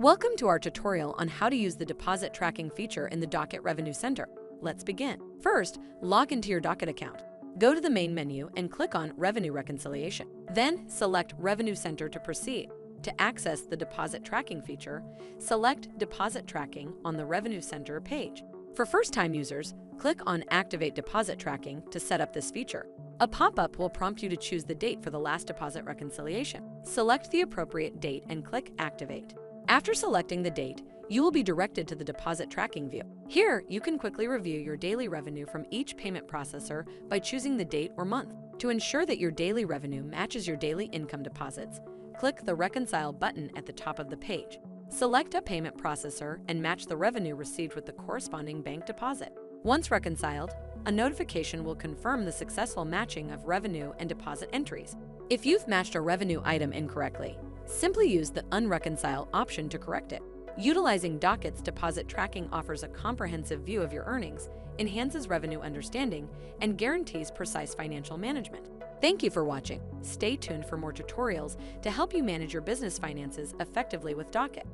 Welcome to our tutorial on how to use the deposit tracking feature in the Docyt Revenue Center. Let's begin. First, log into your Docyt account. Go to the main menu and click on Revenue Reconciliation. Then select Revenue Center to proceed. To access the deposit tracking feature, select Deposit Tracking on the Revenue Center page. For first-time users, click on Activate Deposit Tracking to set up this feature. A pop-up will prompt you to choose the date for the last deposit reconciliation. Select the appropriate date and click Activate. After selecting the date, you will be directed to the deposit tracking view. Here, you can quickly review your daily revenue from each payment processor by choosing the date or month. To ensure that your daily revenue matches your daily income deposits, click the Reconcile button at the top of the page. Select a payment processor and match the revenue received with the corresponding bank deposit. Once reconciled, a notification will confirm the successful matching of revenue and deposit entries. If you've matched a revenue item incorrectly, simply use the Unreconcile option to correct it. Utilizing Docyt's deposit tracking offers a comprehensive view of your earnings, enhances revenue understanding, and guarantees precise financial management. Thank you for watching. Stay tuned for more tutorials to help you manage your business finances effectively with Docyt.